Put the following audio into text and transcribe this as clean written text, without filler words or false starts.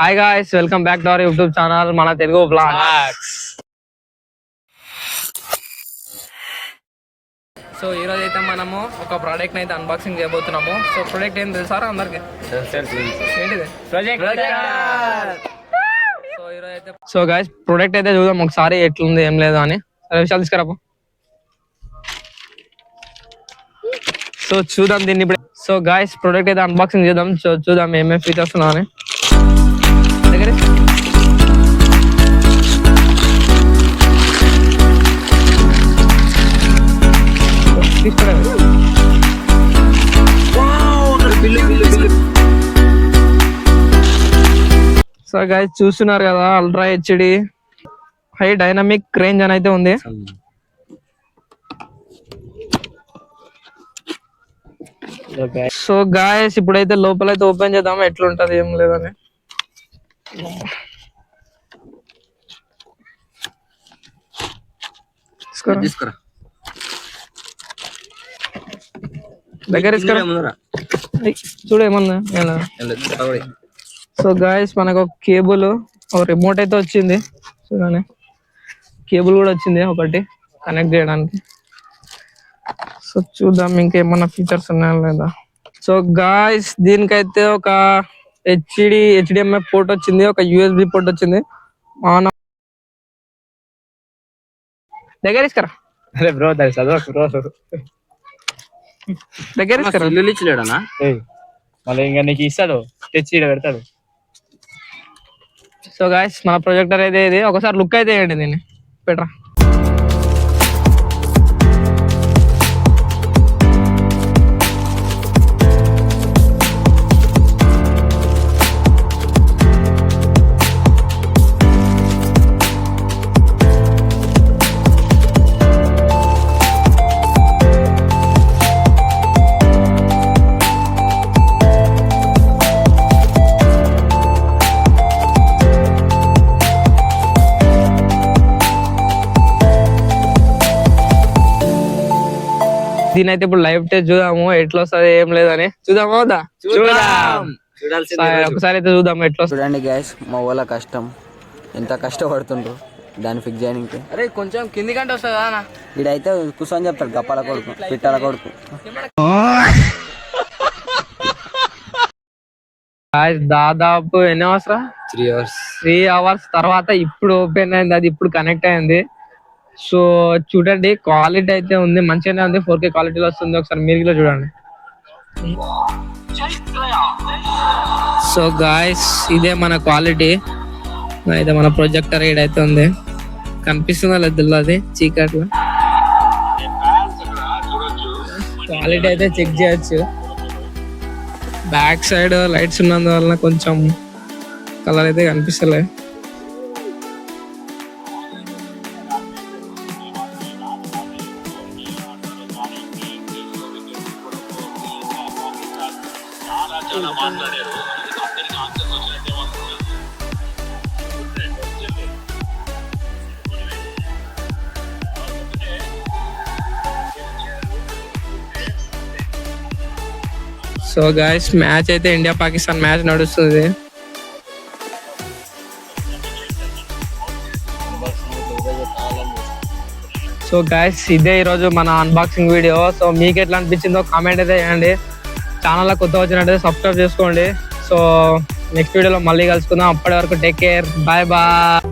Hi guys, welcome back to our YouTube channel మన Telugu blogs. So ఈ రోజు అయితే మనము ఒక ప్రోడక్ట్ అయితే అన్బాక్సింగ్ చేయబోతున్నాము. సో ప్రోడక్ట్ ఏం తెలుసారా అందరికి? ఏంటిది? సో ఈరోజు అయితే సో గాయ్స్ ప్రోడక్ట్ అయితే చూద్దాం ఒకసారి ఎట్లుంది ఏం లేదు అని. విషయాలు తీసుకురాపు. సో చూద్దాం దీన్ని ఇప్పుడు. సో గాయ్స్ ప్రోడక్ట్ అయితే అన్బాక్సింగ్ చేద్దాం. చూద్దాం ఏమేమి ఫీచర్స్ ఉన్నా అని. సో గైస్ చూస్తున్నారు కదా, ultra HD high dynamic range అని అయితే ఉంది. సో గాయస్ ఇప్పుడైతే లోపలైతే ఓపెన్ చేద్దాం ఎట్లుంటది ఏం లేదని. దగ్గర చూడు ఏమన్నా. సో గాయస్ మనకు ఒక కేబుల్, ఒక రిమోట్ అయితే వచ్చింది. చూడండి కేబుల్ కూడా వచ్చింది ఒకటి కనెక్ట్ చేయడానికి. సో చూద్దాం ఇంకేమన్నా ఫీచర్స్ ఉన్నాయా లేదా. సో గాయస్ దీనికైతే ఒక హెచ్డిఎంఐ పోర్ట్ వచ్చింది, ఒక యూఎస్బి పోర్ట్ వచ్చింది. దగ్గర ఇస్తారా దగ్గర ఇస్తారా ఇచ్చిలేడనా మళ్ళీ ఇంకా నీకు ఇస్తాడు తెచ్చి పెడతాడు. సో గాయస్ మన ప్రొజెక్టర్ అయితే ఇది, ఒకసారి లుక్ అయితే వేయండి దీన్ని పెట్టరా. దీని అయితే ఇప్పుడు లైవ్ టెస్ట్ చూద్దాము ఎట్లా వస్తుంది ఏం లేదని. చూద్దామా వద్దా? ఒకసారి అయితే చూద్దాము ఎట్లా. చూడండి గ్యాస్ మా వాళ్ళ కష్టం ఎంత కష్టపడుతుండ్రు దాన్ని ఫిక్స్ చేయడానికి. అరే కొంచెం కింది కంటే వస్తుందా? ఇడైతే కూర్చొని చెప్తాడు గప్పాల కొడుకు పిట్టాల కొడుకు. దాదాపు ఎన్ని అవర్స్? 3 అవర్స్ తర్వాత ఇప్పుడు ఓపెన్ అయింది, అది ఇప్పుడు కనెక్ట్ అయింది. సో చూడండి క్వాలిటీ అయితే ఉంది, మంచిగానే ఉంది. 4K క్వాలిటీలో వస్తుంది. ఒకసారి మీరు చూడండి. సో గాయస్ ఇదే మన క్వాలిటీ అయితే. మన ప్రొజెక్టర్ అయితే ఉంది, కనిపిస్తుందా లేదు అది చీకట్లో. క్వాలిటీ అయితే చెక్ చేయొచ్చు. బ్యాక్ సైడ్ లైట్స్ ఉన్నందువల్ల కొంచెం కలర్ అయితే కనిపిస్తలే. సో గాయస్ మ్యాచ్ అయితే ఇండియా పాకిస్తాన్ మ్యాచ్ నడుస్తుంది. సో గాయస్ ఇదే ఈరోజు మన అన్బాక్సింగ్ వీడియో. సో మీకు ఎట్లా అనిపించిందో కామెంట్ అయితే చేయండి. ఛానల్లో కొత్త వచ్చినట్టయితే సబ్స్క్రైబ్ చేసుకోండి. సో నెక్స్ట్ వీడియోలో మళ్ళీ కలుసుకుందాం. అప్పటి వరకు టేక్ కేర్, బాయ్ బాయ్.